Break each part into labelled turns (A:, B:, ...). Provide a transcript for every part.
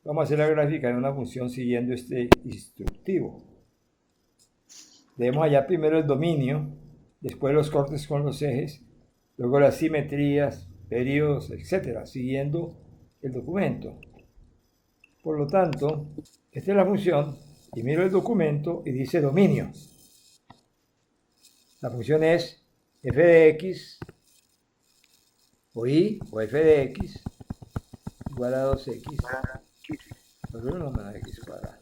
A: Vamos a hacer la gráfica de una función siguiendo este instructivo. Debemos hallar primero el dominio, después los cortes con los ejes, luego las simetrías, periodos, etcétera, siguiendo el documento. Por lo tanto, esta es la función y miro el documento y dice dominio. La función es f de x o y o f de x igual a 2x por 1 menos x cuadrado.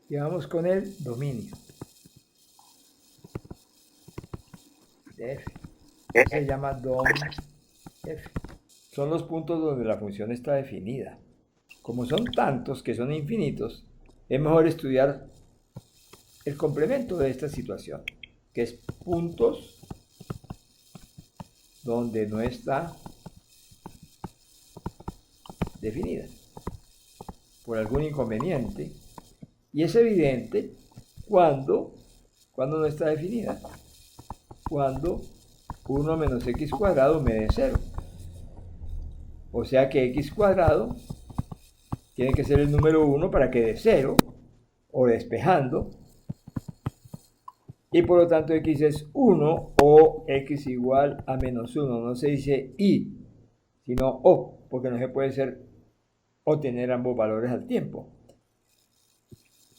A: Y vamos con el dominio de f. Se llama dom f. Son los puntos donde la función está definida. Como son tantos que son infinitos, es mejor estudiar el complemento de esta situación, que es puntos donde no está definida por algún inconveniente, y es evidente cuando no está definida, cuando 1 menos x cuadrado me dé 0. O sea que x cuadrado tiene que ser el número 1 para que dé 0, o despejando, y por lo tanto x es 1 o x igual a menos 1. No se dice y, sino o, porque no se puede ser o tener ambos valores al tiempo.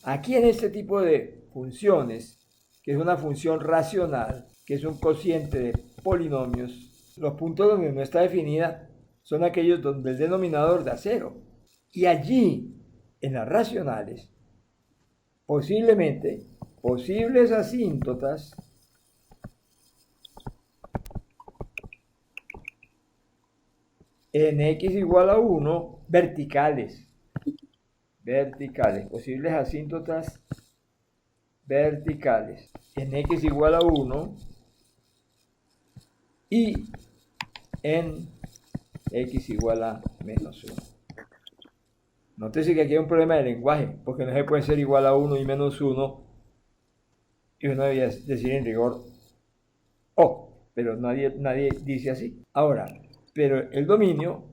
A: Aquí en este tipo de funciones, que es una función racional, que es un cociente de polinomios, los puntos donde no está definida son aquellos donde el denominador da 0. Y allí, en las racionales, posiblemente, posibles asíntotas en x igual a 1, verticales, posibles asíntotas verticales en x igual a 1 y en x igual a menos 1. Nótese que aquí hay un problema de lenguaje, porque no se puede ser igual a 1 y menos 1, y uno debía decir en rigor o, pero nadie dice así. Ahora, pero el dominio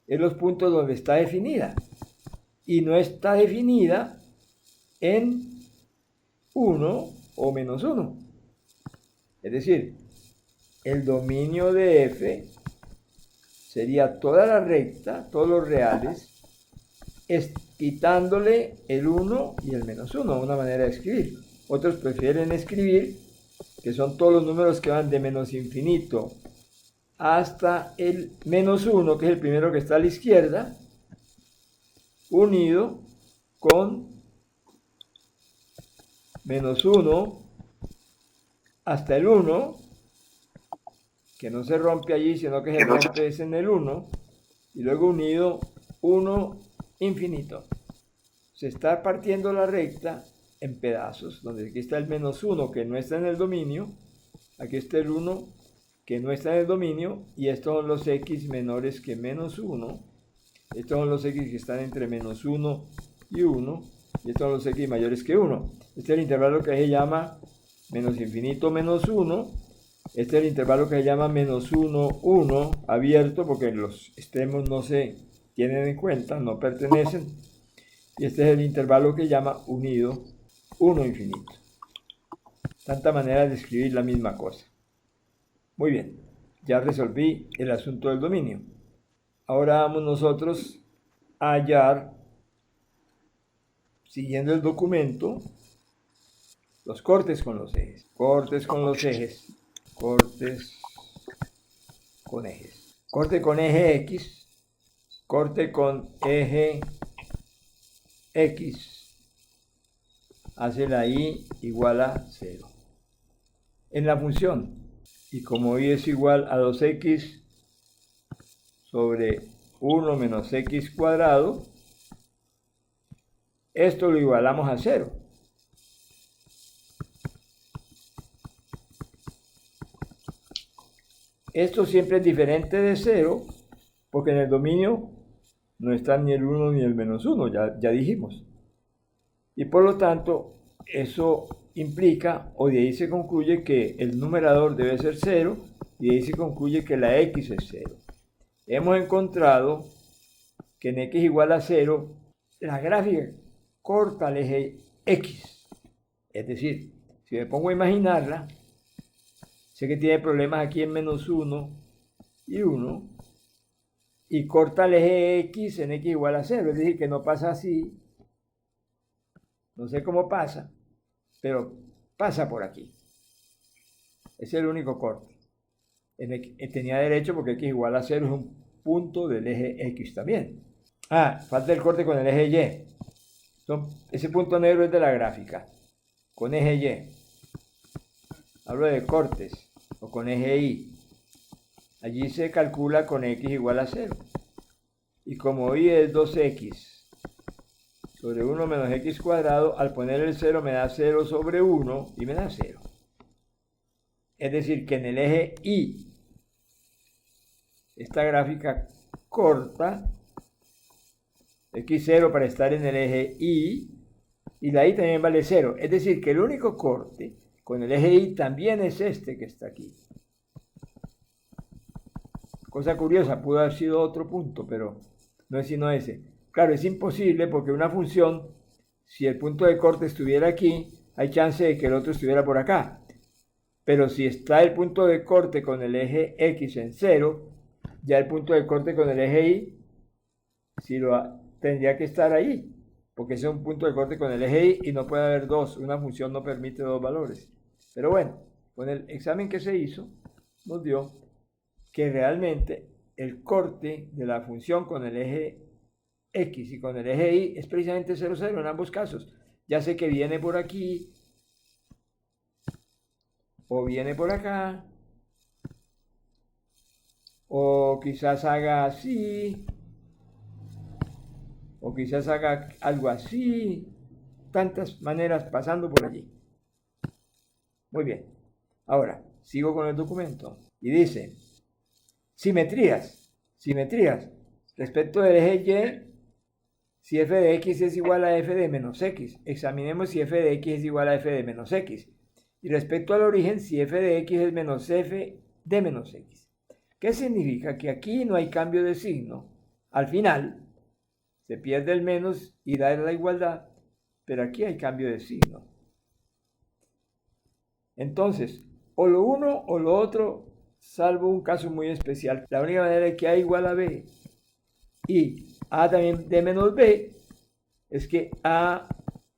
A: es los puntos donde está definida, y no está definida en 1 o menos 1. Es decir, el dominio de f sería toda la recta, todos los reales, quitándole el 1 y el menos 1, una manera de escribir. Otros prefieren escribir que son todos los números que van de menos infinito hasta el menos 1, que es el primero que está a la izquierda, unido con menos 1 hasta el 1, que no se rompe allí, sino que se rompe es en el 1, y luego unido 1 infinito. Se está partiendo la recta en pedazos, donde aquí está el menos 1 que no está en el dominio, aquí está el 1 que no está en el dominio, y estos son los x menores que menos 1, estos son los x que están entre menos 1 y 1, y estos son los x mayores que 1. Este es el intervalo que se llama menos infinito menos 1, este es el intervalo que se llama menos 1, 1, abierto, porque los extremos no se tienen en cuenta, no pertenecen, y este es el intervalo que se llama unido, 1 infinito. Tanta manera de escribir la misma cosa. Muy bien, ya resolví el asunto del dominio. Ahora vamos nosotros a hallar, siguiendo el documento, los cortes con los ejes. Cortes con los ejes. Cortes con ejes. Corte con eje X. Corte con eje X. Hace la Y igual a 0. En la función, y como Y es igual a 2x sobre 1 menos x cuadrado, esto lo igualamos a 0. Esto siempre es diferente de 0, porque en el dominio no está ni el 1 ni el menos 1, ya dijimos. Y por lo tanto, eso implica, o de ahí se concluye que el numerador debe ser 0, y de ahí se concluye que la x es 0. Hemos encontrado que en x igual a 0, la gráfica corta el eje x. Es decir, si me pongo a imaginarla, sé que tiene problemas aquí en menos 1 y 1, y corta el eje x en x igual a 0, es decir, que no pasa así, no sé cómo pasa, pero pasa por aquí. Ese es el único corte. Tenía derecho porque x igual a 0 es un punto del eje x también. Falta el corte con el eje y. Ese punto negro es de la gráfica, con eje y. Hablo de cortes, o con eje y. Allí se calcula con x igual a 0. Y como y es 2x sobre 1 menos x cuadrado, al poner el 0 me da 0 sobre 1 y me da 0. Es decir, que en el eje y, esta gráfica corta x0 para estar en el eje y la y también vale 0. Es decir, que el único corte con el eje y también es este que está aquí. Cosa curiosa, pudo haber sido otro punto, pero no es sino ese. Claro, es imposible porque una función, si el punto de corte estuviera aquí, hay chance de que el otro estuviera por acá. Pero si está el punto de corte con el eje x en 0, ya el punto de corte con el eje y tendría que estar ahí, porque ese es un punto de corte con el eje y no puede haber dos. Una función no permite dos valores. Pero bueno, con el examen que se hizo, nos dio que realmente el corte de la función con el eje x y con el eje y es precisamente 0, 0 en ambos casos. Ya sé que viene por aquí, o viene por acá, o quizás haga así, o quizás haga algo así, tantas maneras pasando por allí. Muy bien, ahora sigo con el documento y dice, simetrías, respecto del eje y, si f de x es igual a f de menos x, examinemos si f de x es igual a f de menos x, y respecto al origen, si f de x es menos f de menos x. ¿Qué significa? Que aquí no hay cambio de signo, al final se pierde el menos y da la igualdad, pero aquí hay cambio de signo. Entonces, o lo uno o lo otro, salvo un caso muy especial. La única manera de que A igual a B y A también de menos B es que A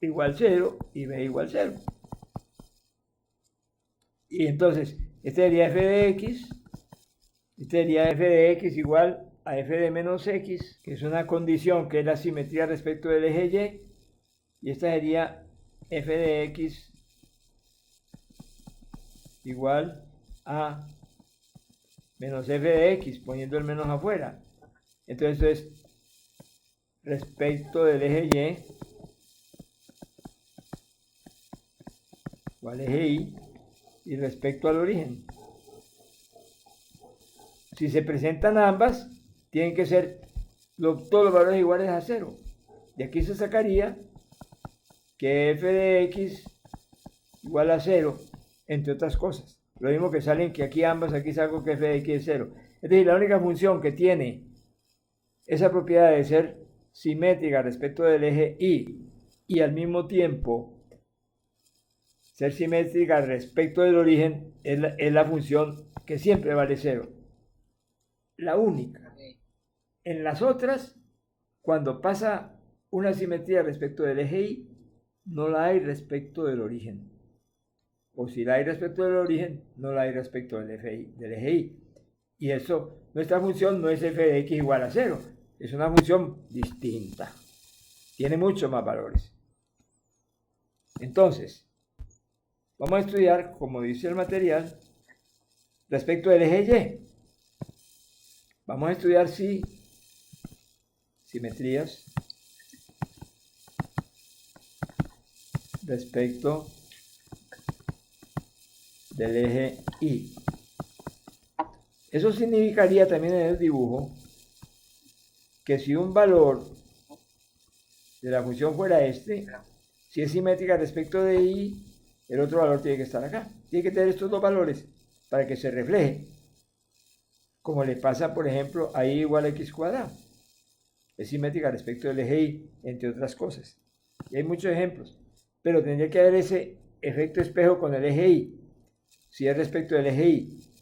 A: igual 0 y B igual 0. Y entonces, este sería f de x, este sería f de x igual a f de menos x, que es una condición que es la simetría respecto del eje y esta sería f de x igual a menos f de x, poniendo el menos afuera. Entonces esto es respecto del eje y, o al eje y respecto al origen. Si se presentan ambas, tienen que ser todos los valores iguales a 0. De aquí se sacaría que f de x igual a 0, entre otras cosas. Lo mismo que salen que aquí ambas, aquí saco que f de x es 0. Es decir, la única función que tiene esa propiedad de ser simétrica respecto del eje y al mismo tiempo ser simétrica respecto del origen es la función que siempre vale 0. La única. En las otras, cuando pasa una simetría respecto del eje y, no la hay respecto del origen. O si la hay respecto del origen, no la hay respecto del eje y. Y eso, nuestra función no es f de x igual a 0, es una función distinta. Tiene muchos más valores. Entonces, vamos a estudiar, como dice el material, respecto del eje y. Vamos a estudiar si simetrías respecto del eje y. Eso significaría también en el dibujo que si un valor de la función fuera este, si es simétrica respecto de y, el otro valor tiene que estar acá. Tiene que tener estos dos valores para que se refleje. Como le pasa, por ejemplo, a y igual a x cuadrado. es simétrica respecto del eje Y, entre otras cosas. Y hay muchos ejemplos, pero tendría que haber ese efecto espejo con el eje Y, si es respecto del eje Y.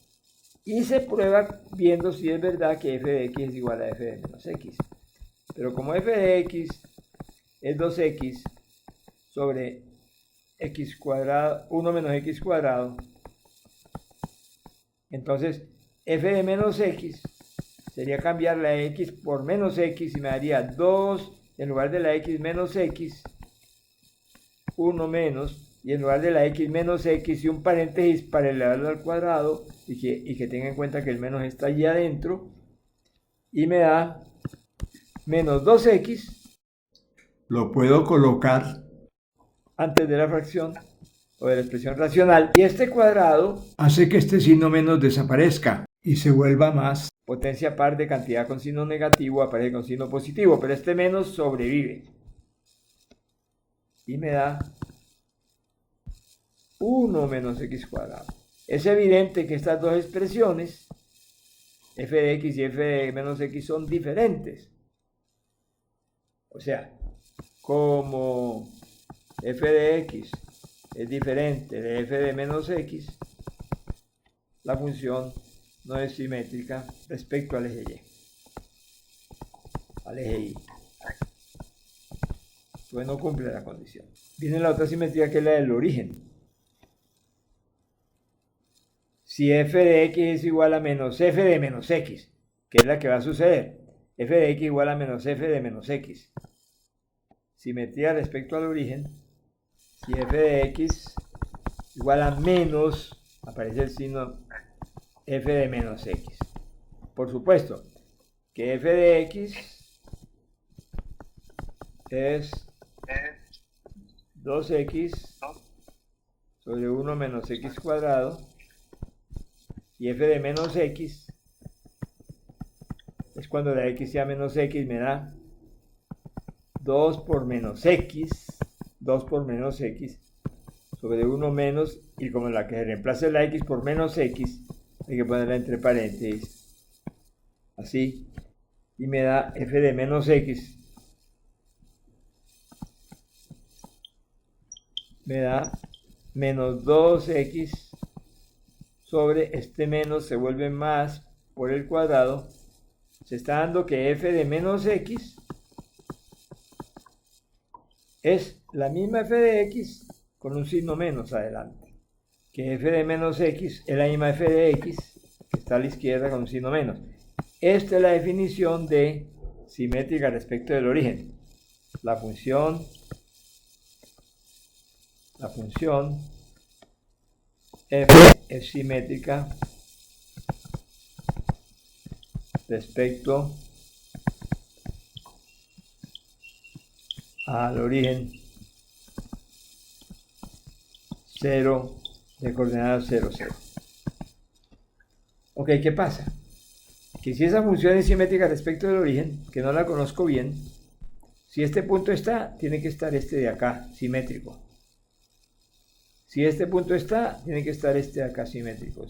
A: Y se prueba viendo si es verdad que f de x es igual a f de menos x. Pero como f de x es 2x sobre x cuadrado, 1 menos x cuadrado, entonces f de menos x sería cambiar la x por menos x y me daría 2 en lugar de la x menos x, 1 menos, y en lugar de la x menos x y un paréntesis para elevarlo al cuadrado y que tenga en cuenta que el menos está allí adentro, y me da menos 2x, lo puedo colocar antes de la fracción o de la expresión racional, y este cuadrado hace que este signo menos desaparezca y se vuelva más. Potencia par de cantidad con signo negativo aparece con signo positivo, pero este menos sobrevive. Y me da 1 menos x cuadrado. Es evidente que estas dos expresiones, f de x y f de menos x, son diferentes. O sea, como f de x es diferente de f de menos x, la función no es simétrica respecto al eje Y, al eje Y. Pues no cumple la condición. Viene la otra simetría, que es la del origen. Si f de x es igual a menos f de menos x, que es la que va a suceder, f de x igual a menos f de menos x. Simetría respecto al origen. Si f de x igual a menos, aparece el signo f de menos x. Por supuesto que f de x es 2x sobre 1 menos x cuadrado, y f de menos x es cuando la x sea menos x, me da 2 por menos x, 2 por menos x sobre 1 menos, y como la que se reemplaza la x por menos x, hay que ponerla entre paréntesis, así, y me da f de menos x, me da menos 2x sobre este menos se vuelve más por el cuadrado. Se está dando que f de menos x es la misma f de x con un signo menos adelante. Que f de menos x es la misma f de x que está a la izquierda con un signo menos. Esta es la definición de simétrica respecto del origen. La función f es simétrica respecto al origen 0 de coordenadas 0, 0. Ok, ¿qué pasa? Que si esa función es simétrica respecto del origen, que no la conozco bien, si este punto está, tiene que estar este de acá, simétrico. Si este punto está, tiene que estar este de acá, simétrico.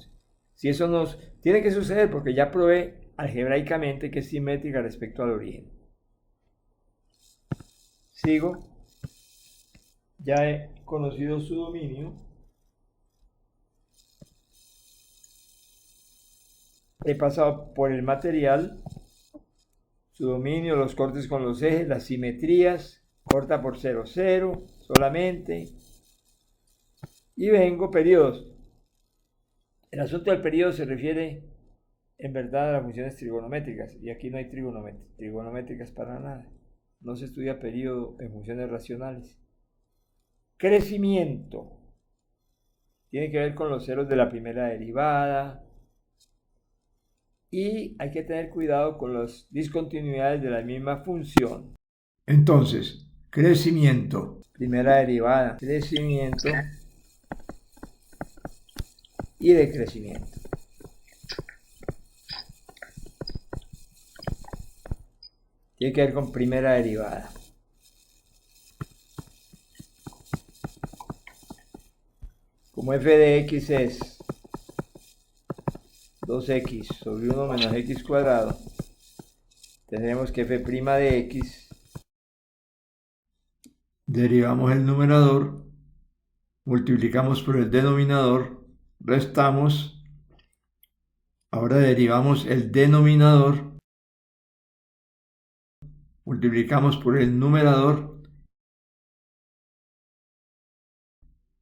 A: Si eso nos tiene que suceder, porque ya probé algebraicamente que es simétrica respecto al origen. Sigo. Ya he conocido su dominio. He pasado por el material, su dominio, los cortes con los ejes, las simetrías, corta por 0, 0 solamente. Y vengo, periodos. El asunto del periodo se refiere en verdad a las funciones trigonométricas, y aquí no hay trigonométricas para nada. No se estudia periodo en funciones racionales. Crecimiento. Tiene que ver con los ceros de la primera derivada. Y hay que tener cuidado con las discontinuidades de la misma función. Entonces, crecimiento. Primera derivada. Crecimiento y decrecimiento. Tiene que ver con primera derivada. Como f de x es 2x sobre 1 menos x cuadrado, Tenemos que f' de x.
B: Derivamos el numerador, multiplicamos por el denominador, restamos. Ahora derivamos el denominador, multiplicamos por el numerador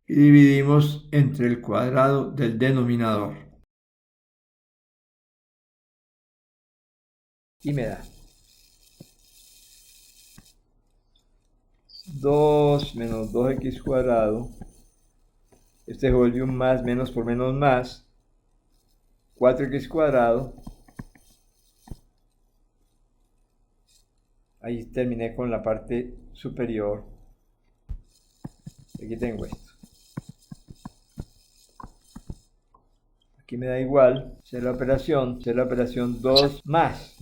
B: y dividimos entre el cuadrado del denominador.
A: Y me da 2 menos 2x cuadrado. Este se vuelve un más, menos por menos más. 4x cuadrado. Ahí terminé con la parte superior. Aquí tengo esto. Aquí me da igual hacer la operación 2 más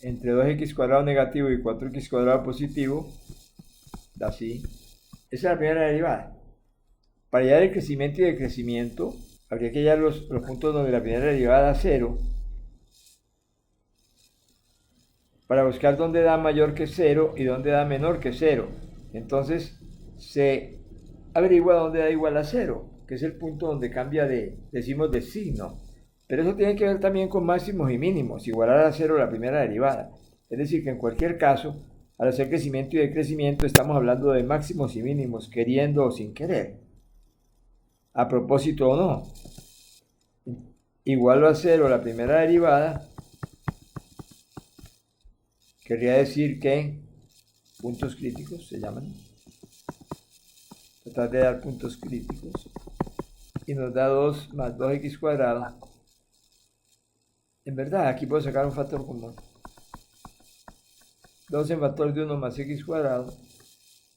A: entre 2x cuadrado negativo y 4x cuadrado positivo, da así. Esa es la primera derivada. Para hallar el crecimiento y decrecimiento, habría que hallar los puntos donde la primera derivada da 0, para buscar dónde da mayor que 0 y dónde da menor que 0. Entonces se averigua dónde da igual a 0, que es el punto donde cambia decimos de signo. Pero eso tiene que ver también con máximos y mínimos, igualar a 0 la primera derivada. Es decir, que en cualquier caso, al hacer crecimiento y decrecimiento, estamos hablando de máximos y mínimos, queriendo o sin querer. A propósito o no. Igualo a 0 la primera derivada, querría decir que puntos críticos se llaman. Tratar de dar puntos críticos. Y nos da 2 más 2x cuadrado. En verdad, aquí puedo sacar un factor común. 2 en factor de 1 más x cuadrado.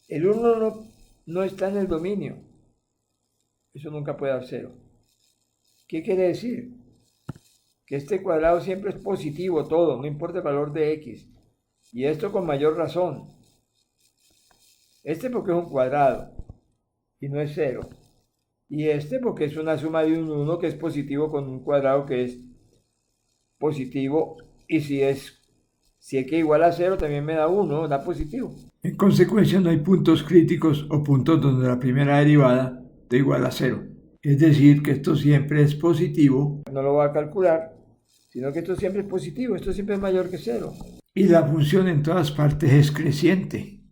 A: El 1 no está en el dominio. Eso nunca puede dar 0. ¿Qué quiere decir? Que este cuadrado siempre es positivo todo, no importa el valor de x. Y esto con mayor razón. Este porque es un cuadrado y no es 0. Y este porque es una suma de un 1 que es positivo con un cuadrado que es positivo. Y si es que igual a 0 también me da 1, da positivo.
B: En consecuencia, no hay puntos críticos o puntos donde la primera derivada da igual a 0. Es decir, que esto siempre es positivo.
A: No lo voy a calcular, sino que esto siempre es positivo, esto siempre es mayor que 0.
B: Y la función en todas partes es creciente.